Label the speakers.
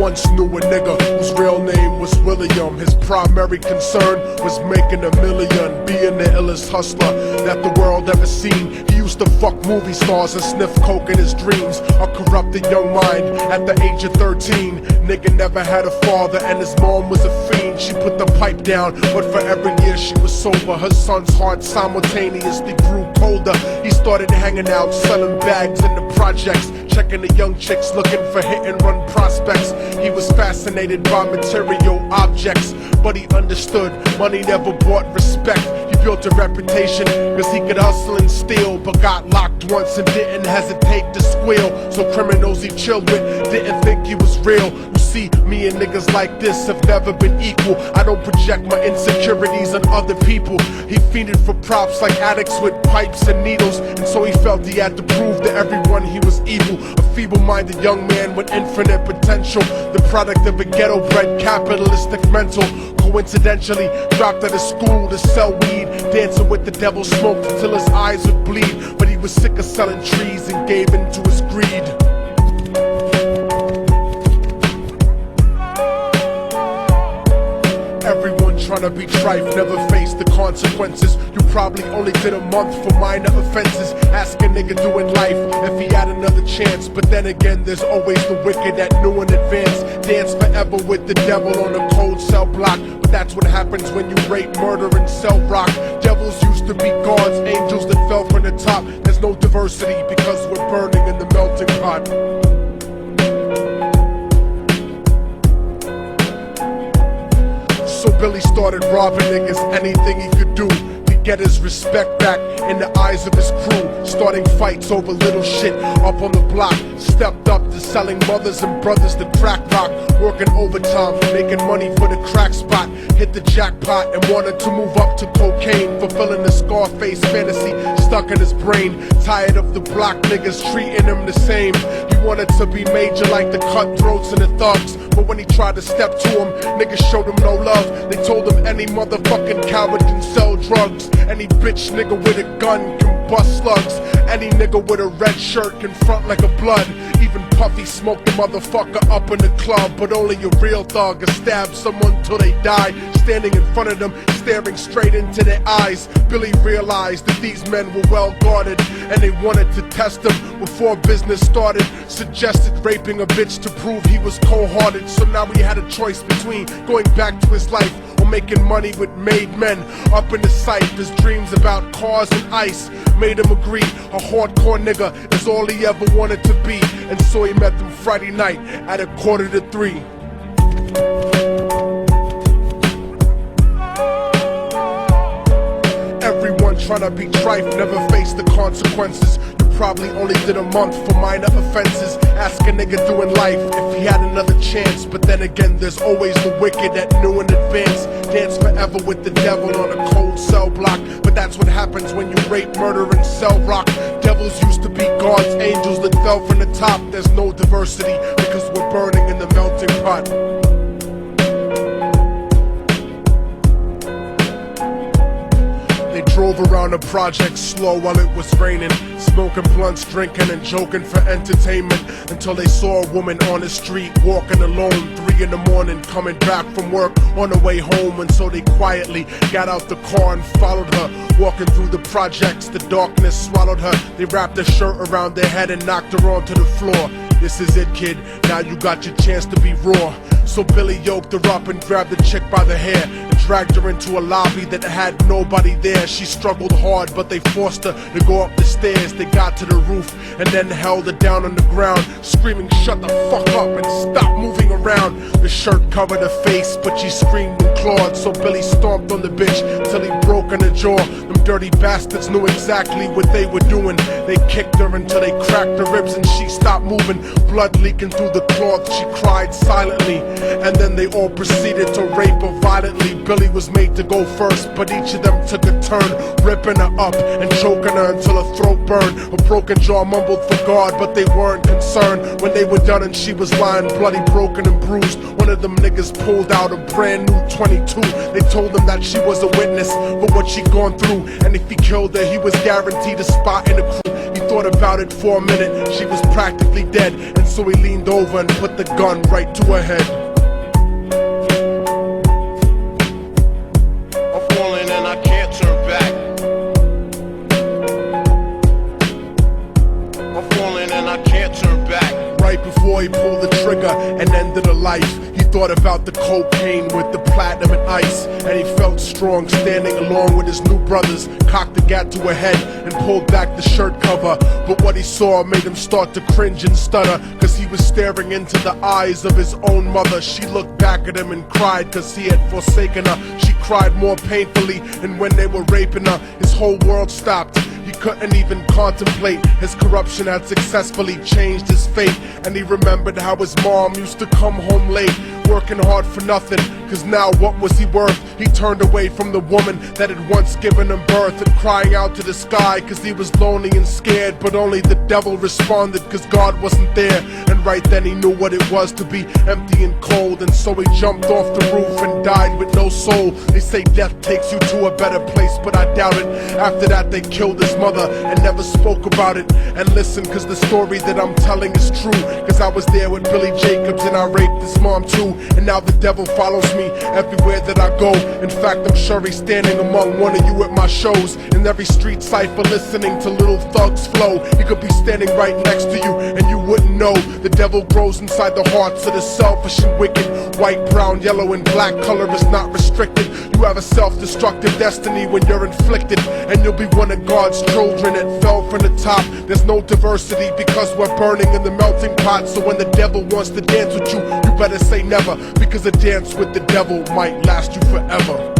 Speaker 1: once knew a nigga whose real name was William. His primary concern was making $1 million, being the illest hustler that the world ever seen. He used to fuck movie stars and sniff coke in his dreams. A corrupted young mind at the age of 13. Nigga never had a father and his mom was a fiend. She put the pipe down, but for every year she was sober, her son's heart simultaneously grew colder. He started hanging out, selling bags in the projects, checking the young chicks, looking for hit-and-run prospects. He was fascinated by material objects, but he understood money never bought respect. He built a reputation cause he could hustle and steal, but got locked once and didn't hesitate to squeal. So criminals he chilled with didn't think he was real. You see, me and niggas like this have never been equal. I don't project my insecurities on other people. He fiended for props like addicts with pipes and needles, and so he felt he had to prove to everyone he was evil. A feeble-minded young man with infinite potential, the product of a ghetto-bred capitalistic mental. Coincidentally, dropped out of school to sell weed, dancing with the devil, smoked until his eyes would bleed. But he was sick of selling trees and gave in to his greed. Everyone tryna be trife, never face the consequences. You probably only did a month for minor offenses. Ask a nigga doing life if he had another chance. But then again, there's always the wicked that knew in advance. Dance forever with the devil on a cold cell block. But that's what happens when you rape, murder, and sell rock. Devils used to be gods, angels that fell from the top. There's no diversity because we're burning in the melting pot. So Billy started robbing niggas, anything he could do to get his respect back in the eyes of his crew. Starting fights over little shit up on the block. Stepped up to selling mothers and brothers to crack rock. Working overtime, making money for the crack spot. Hit the jackpot and wanted to move up to cocaine, fulfilling the Scarface fantasy stuck in his brain. Tired of the block niggas treating him the same. He wanted to be major like the cutthroats and the thugs, but when he tried to step to him, niggas showed him no love. They told him any motherfucking coward can sell drugs. Any bitch nigga with a gun can bust slugs. Any nigga with a red shirt can front like a blood. Even Puffy smoked the motherfucker up in the club. But only a real thug can stab someone till they die. Standing in front of them, staring straight into their eyes, Billy realized that these men were well guarded, and they wanted to test him before business started. Suggested raping a bitch to prove he was cold-hearted. So now he had a choice between going back to his life or making money with made men. Up in the sight, his dreams about cars and ice made him agree a hardcore nigga is all he ever wanted to be. And so he met them Friday night at 2:45. Everyone tryna be trife, never face the consequences. You probably only did a month for minor offenses. Ask a nigga doing life if he had another chance. But then again, there's always the wicked that knew in advance. Dance forever with the devil on a cold cell block. But that's what happens when you rape, murder, and sell rock. Devils used to be gods, angels that fell from the top. There's no diversity because we're burning in the melting pot. They drove around the project slow while it was raining, smoking blunts, drinking and joking for entertainment, until they saw a woman on the street walking alone, 3 in the morning, coming back from work on the way home. And so they quietly got out the car and followed her, walking through the projects. The darkness swallowed her. They wrapped her shirt around their head and knocked her onto the floor. This is it, kid, now you got your chance to be raw. So Billy yoked her up and grabbed the chick by the hair and dragged her into a lobby that had nobody there. She struggled hard, but they forced her to go up the stairs. They got to the roof and then held her down on the ground, screaming, "Shut the fuck up and stop moving around." The shirt covered her face, but she screamed and clawed. So Billy stomped on the bitch till he broke in her jaw. Them dirty bastards knew exactly what they were doing. They kicked her until they cracked her ribs and she stopped moving. Blood leaking through the cloth, she cried silently. And then they all proceeded to rape her violently. Billy was made to go first, but each of them took a turn, ripping her up and choking her until her throat burned. Her broken jaw mumbled for God, but they weren't concerned. When they were done and she was lying bloody, broken and bruised, one of them niggas pulled out a brand new 22. They told him that she was a witness for what she'd gone through, and if he killed her, he was guaranteed a spot in the crew. He thought about it for a minute. She was practically dead, and so he leaned over and put the gun right to her head.
Speaker 2: I'm falling and I can't turn back. I'm falling and I can't turn back.
Speaker 1: Right before he pulled the trigger and ended her life, he thought about the cocaine with the platinum and ice, and he felt strong standing along with his new brothers. Cocked the gat to her head and pulled back the shirt cover, but what he saw made him start to cringe and stutter, cause he was staring into the eyes of his own mother. She looked back at him and cried cause he had forsaken her. She cried more painfully, and when they were raping her, his whole world stopped. He couldn't even contemplate. His corruption had successfully changed his fate, and he remembered how his mom used to come home late, working hard for nothing, cause now what was he worth? He turned away from the woman that had once given him birth, and crying out to the sky cause he was lonely and scared, but only the devil responded cause God wasn't there. And right then he knew what it was to be empty and cold, and so he jumped off the roof and died with no soul. They say death takes you to a better place, but I doubt it. After that they killed his mother and never spoke about it. And listen, cause the story that I'm telling is true, cause I was there with Billy Jacobs and I raped his mom too. And now the devil follows me everywhere that I go. In fact, I'm sure he's standing among one of you at my shows, in every street cipher listening to Little Thug's flow. He could be standing right next to you and you wouldn't know. The devil grows inside the hearts of the selfish and wicked. White, brown, yellow, and black color is not restricted. You have a self-destructive destiny when you're inflicted, and you'll be one of God's children that fell from the top. There's no diversity because we're burning in the melting pot. So when the devil wants to dance with you, you better say never, because a dance with the devil might last you forever.